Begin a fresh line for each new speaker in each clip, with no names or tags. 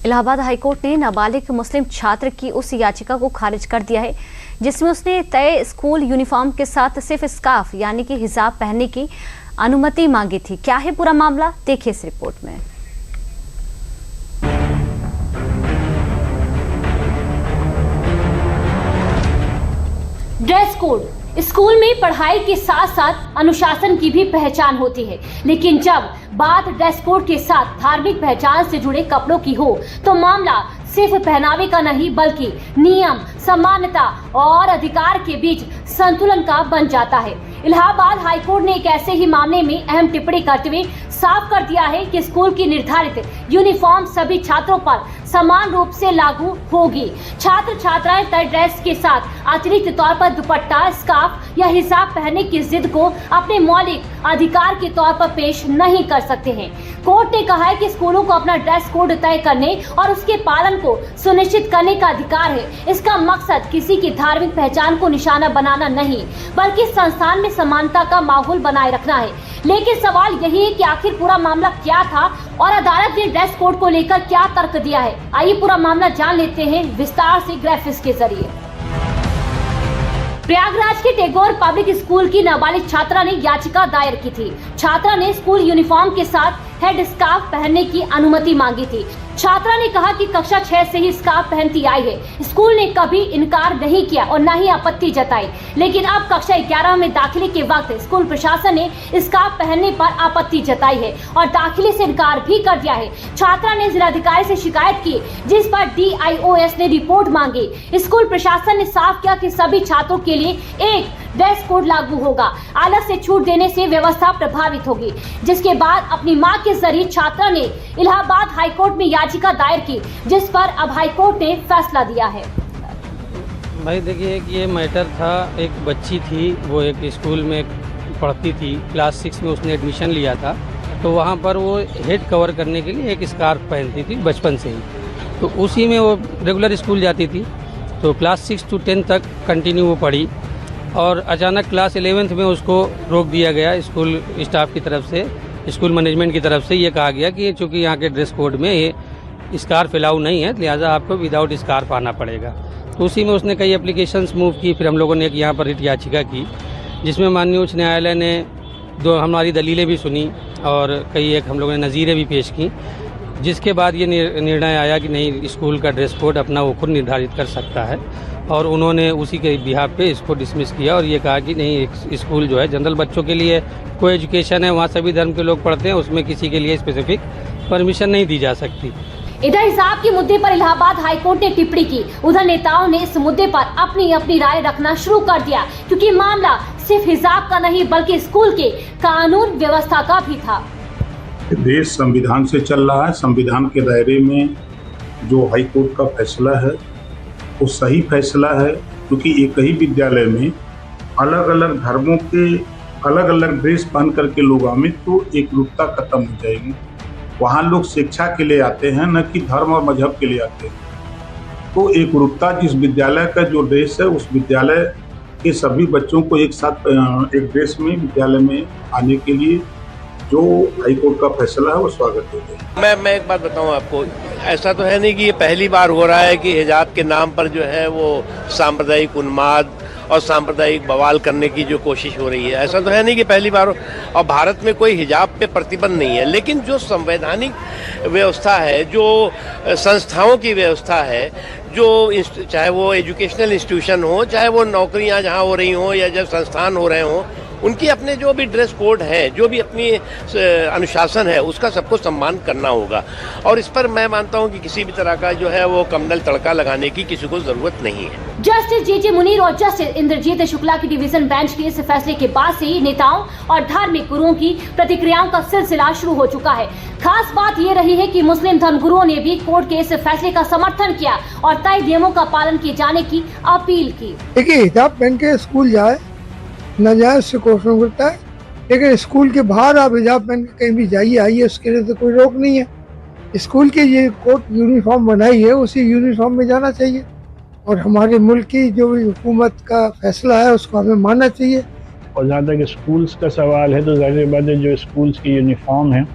Allahabad high court ने नाबालिग मुस्लिम छात्र की उस याचिका को खारिज कर दिया है जिसमें उसने तय स्कूल यूनिफॉर्म के साथ सिर्फ स्कार्फ यानी कि हिजाब पहनने की अनुमति मांगी थी। क्या है पूरा मामला, देखिए इस रिपोर्ट में।
ड्रेस कोड स्कूल में पढ़ाई के साथ साथ अनुशासन की भी पहचान होती है, लेकिन जब बात ड्रेस कोड के साथ धार्मिक पहचान से जुड़े कपड़ों की हो तो मामला सिर्फ पहनावे का नहीं बल्कि नियम, समानता और अधिकार के बीच संतुलन का बन जाता है। इलाहाबाद हाईकोर्ट ने एक ऐसे ही मामले में अहम टिप्पणी करते हुए साफ कर दिया है कि स्कूल की निर्धारित यूनिफॉर्म सभी छात्रों पर समान रूप से लागू होगी। छात्र छात्राएं तय ड्रेस के साथ अतिरिक्त तौर पर दुपट्टा, स्कार्फ या हिजाब पहनने की जिद को अपने मौलिक अधिकार के तौर पर पेश नहीं कर सकते हैं। कोर्ट ने कहा है कि स्कूलों को अपना ड्रेस कोड तय करने और उसके पालन को सुनिश्चित करने का अधिकार है। इसका मकसद किसी की धार्मिक पहचान को निशाना बनाना नहीं बल्कि संस्थान में समानता का माहौल बनाए रखना है। लेकिन सवाल यही है कि आखिर पूरा मामला क्या था और अदालत ने ड्रेस कोड को लेकर क्या तर्क दिया है। आइए पूरा मामला जान लेते हैं विस्तार से ग्राफिक्स के जरिए। प्रयागराज के टैगोर पब्लिक स्कूल की नाबालिग छात्रा ने याचिका दायर की थी। छात्रा ने स्कूल यूनिफॉर्म के साथ हेड स्कार्फ पहनने की अनुमति मांगी थी। छात्रा ने कहा कि कक्षा 6 से ही स्कार्फ पहनती आई है। स्कूल ने कभी इनकार नहीं किया और न ही आपत्ति जताई, लेकिन अब कक्षा 11 में दाखिले के वक्त स्कूल प्रशासन ने स्कार्फ पहनने पर आपत्ति जताई है और दाखिले से इनकार भी कर दिया है। छात्रा ने जिलाधिकारी से शिकायत की जिस पर DIOS ने रिपोर्ट मांगी। स्कूल प्रशासन ने साफ किया कि सभी छात्रों के लिए एक ड्रेस कोड लागू होगा। अलग से छूट देने से व्यवस्था प्रभावित होगी, जिसके बाद अपनी मां के जरिए छात्रा ने इलाहाबाद हाईकोर्ट में याचिका दायर की, जिस पर अब हाईकोर्ट ने फैसला दिया है।
भाई देखिए कि ये मैटर था, एक बच्ची थी, वो एक स्कूल में पढ़ती थी, क्लास 6 में उसने एडमिशन लिया था, तो वहाँ पर वो हेड कवर करने के लिए एक स्कार्फ पहनती थी बचपन से ही, तो उसी में वो रेगुलर स्कूल जाती थी। तो क्लास 6 to 10 तक कंटिन्यू वो पढ़ी और अचानक क्लास 11th में उसको रोक दिया गया स्कूल स्टाफ की तरफ से, स्कूल मैनेजमेंट की तरफ से ये कहा गया कि चूँकि यहाँ के ड्रेस कोड में ये स्कार्फ अलाउ नहीं है, लिहाजा आपको विदाउट स्कार्फ आना पड़ेगा। तो उसी में उसने कई एप्लीकेशंस मूव की। फिर हम लोगों ने एक यहाँ पर रिट याचिका की जिसमें माननीय उच्च न्यायालय ने दो हमारी दलीलें भी सुनी और कई एक हम लोगों ने नज़ीरें भी पेश की, जिसके बाद ये निर्णय आया कि नहीं, स्कूल का ड्रेस कोड अपना वो खुद निर्धारित कर सकता है और उन्होंने उसी के बिहाफ पे इसको डिसमिस किया और ये कहा कि नहीं, स्कूल जो है जनरल बच्चों के लिए कोई एजुकेशन है, वहाँ सभी धर्म के लोग पढ़ते हैं, उसमें किसी के लिए स्पेसिफिक परमिशन नहीं दी जा सकती।
इधर हिजाब के मुद्दे पर इलाहाबाद हाईकोर्ट ने टिप्पणी की। उधर नेताओं ने इस मुद्दे पर अपनी अपनी राय रखना शुरू कर दिया, क्योंकि मामला सिर्फ हिजाब का नहीं बल्कि स्कूल के कानून व्यवस्था का भी था।
देश संविधान से चल रहा है। संविधान के दायरे में जो हाईकोर्ट का फैसला है वो सही फैसला है, क्योंकि एक ही विद्यालय में अलग अलग धर्मों के अलग अलग ड्रेस पहन करके लोग आए तो एक रूपता खत्म हो जाएगी। वहाँ लोग शिक्षा के लिए आते हैं, न कि धर्म और मजहब के लिए आते हैं। तो एक रूपता, जिस विद्यालय का जो ड्रेस है उस विद्यालय के सभी बच्चों को एक साथ एक ड्रेस में विद्यालय में आने के लिए जो हाईकोर्ट का फैसला है वो स्वागत है।
मैं एक बात बताऊं आपको, ऐसा तो है नहीं कि ये पहली बार हो रहा है कि हिजाब के नाम पर जो है वो सांप्रदायिक उन्माद और सांप्रदायिक बवाल करने की जो कोशिश हो रही है। ऐसा तो है नहीं कि पहली बार हो, और भारत में कोई हिजाब पे प्रतिबंध नहीं है, लेकिन जो संवैधानिक व्यवस्था है, जो संस्थाओं की व्यवस्था है, जो चाहे वो एजुकेशनल इंस्टीट्यूशन हो, चाहे वो नौकरियां जहां हो रही हों या जब संस्थान हो रहे हों, उनकी अपने जो भी ड्रेस कोड है, जो भी अपनी अनुशासन है, उसका सबको सम्मान करना होगा। और इस पर मैं मानता हूं कि किसी भी तरह का जो है वो कमनल तड़का लगाने की किसी को जरूरत नहीं है।
जस्टिस JJ मुनीर और जस्टिस इंद्रजीत शुक्ला की डिवीजन बेंच के इस फैसले के बाद से ही नेताओं और धार्मिक गुरुओं की प्रतिक्रियाओं का सिलसिला शुरू हो चुका है। खास बात ये रही है कि मुस्लिम धर्मगुरुओं ने भी कोर्ट के इस फैसले का समर्थन किया और तय नियमों का पालन किए जाने की अपील की।
देखिए, हिजाब पहन के स्कूल जाए न जाए उससे क्वेश्चन करता है, लेकिन स्कूल के बाहर आप हिजाब पहन के कहीं भी जाइए आइए, उसके लिए तो कोई रोक नहीं है। स्कूल के ये कोर्ट यूनिफॉर्म बनाई है, उसी यूनिफॉर्म में जाना चाहिए और हमारे मुल्क की जो भी हुकूमत का फैसला है उसको हमें मानना चाहिए।
और जहाँ तक स्कूल्स का सवाल है तो जाहिर बात है जो स्कूल्स की यूनिफॉर्म है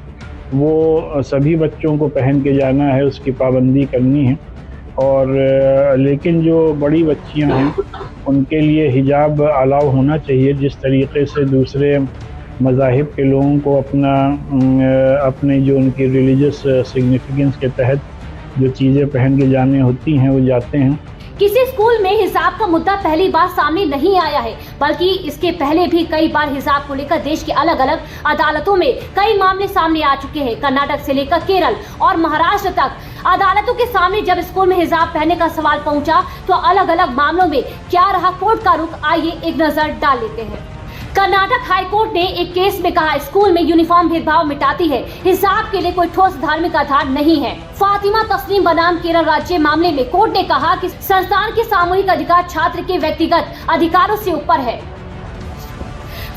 वो सभी बच्चों को पहन के जाना है, उसकी पाबंदी करनी है। और लेकिन जो बड़ी बच्चियां हैं उनके लिए हिजाब अलाउ होना चाहिए। जिस तरीके से दूसरे मज़ाहिब के लोगों को अपने जो उनकी रिलीजियस सिग्निफिकेंस के तहत जो चीज़ें पहन के जाने होती हैं वो जाते हैं।
किसी स्कूल में हिजाब का मुद्दा पहली बार सामने नहीं आया है, बल्कि इसके पहले भी कई बार हिजाब को लेकर देश के अलग अलग अदालतों में कई मामले सामने आ चुके हैं। कर्नाटक से लेकर केरल और महाराष्ट्र तक अदालतों के सामने जब स्कूल में हिजाब पहनने का सवाल पहुंचा तो अलग अलग मामलों में क्या रहा कोर्ट का रुख, आइए एक नजर डाल लेते हैं। कर्नाटक हाई कोर्ट ने एक केस में कहा स्कूल में यूनिफॉर्म भेदभाव मिटाती है, हिजाब के लिए कोई ठोस धार्मिक आधार नहीं है। फातिमा तस्लीम बनाम केरल राज्य मामले में कोर्ट ने कहा कि संस्थान के सामूहिक अधिकार छात्र के व्यक्तिगत अधिकारों से ऊपर है।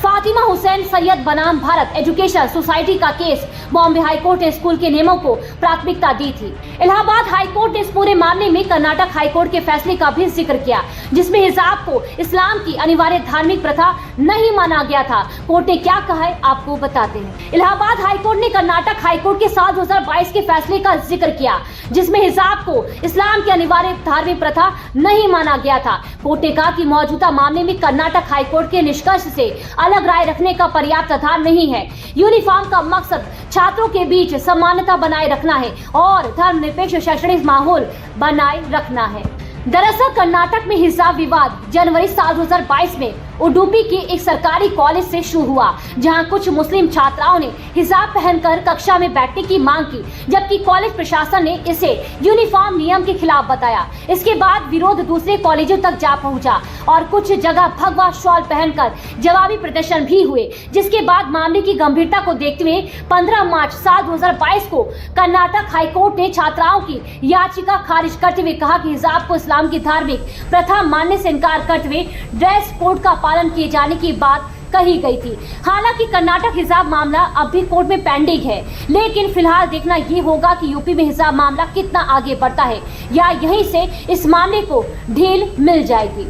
फातिमा हुसैन सैयद बनाम भारत एजुकेशन सोसाइटी का केस बॉम्बे हाई कोर्ट ने स्कूल के नियमों को प्राथमिकता दी थी। इलाहाबाद हाई कोर्ट ने इस पूरे मामले में कर्नाटक हाई कोर्ट के फैसले का भी जिक्र किया, जिसमें हिजाब को इस्लाम की अनिवार्य धार्मिक प्रथा नहीं माना गया था। कोर्ट ने क्या कहा है आपको बताते हैं। इलाहाबाद हाई कोर्ट ने कर्नाटक हाई कोर्ट के 2022 के फैसले का जिक्र किया, जिसमें हिजाब को इस्लाम की अनिवार्य धार्मिक प्रथा नहीं माना गया था। कोर्ट ने कहा कि मौजूदा मामले में कर्नाटक हाई कोर्ट के निष्कर्ष से अलग राय रखने का पर्याप्त आधार नहीं है। यूनिफॉर्म का मकसद छात्रों के बीच समानता बनाए रखना है और धर्मनिरपेक्ष शैक्षणिक माहौल बनाए रखना है। दरअसल कर्नाटक में हिजाब विवाद जनवरी साल 2022 में उडुपी के एक सरकारी कॉलेज से शुरू हुआ, जहां कुछ मुस्लिम छात्राओं ने हिजाब पहनकर कक्षा में बैठने की मांग की, जबकि कॉलेज प्रशासन ने इसे यूनिफॉर्म नियम के खिलाफ बताया। इसके बाद विरोध दूसरे कॉलेजों तक जा पहुंचा और कुछ जगह भगवा शॉल पहनकर जवाबी प्रदर्शन भी हुए, जिसके बाद मामले की गंभीरता को देखते हुए 15 मार्च साल 2022 को कर्नाटक हाईकोर्ट ने छात्राओं की याचिका खारिज करते हुए कहा कि हिजाब को इस्लाम की धार्मिक प्रथा मानने से इनकार करते हुए ड्रेस कोड का पालन किए जाने की बात कही गई थी। हालांकि कर्नाटक हिजाब मामला अब भी कोर्ट में पेंडिंग है, लेकिन फिलहाल देखना ये होगा कि यूपी में हिजाब मामला कितना आगे बढ़ता है या यहीं से इस मामले को ढील मिल जाएगी।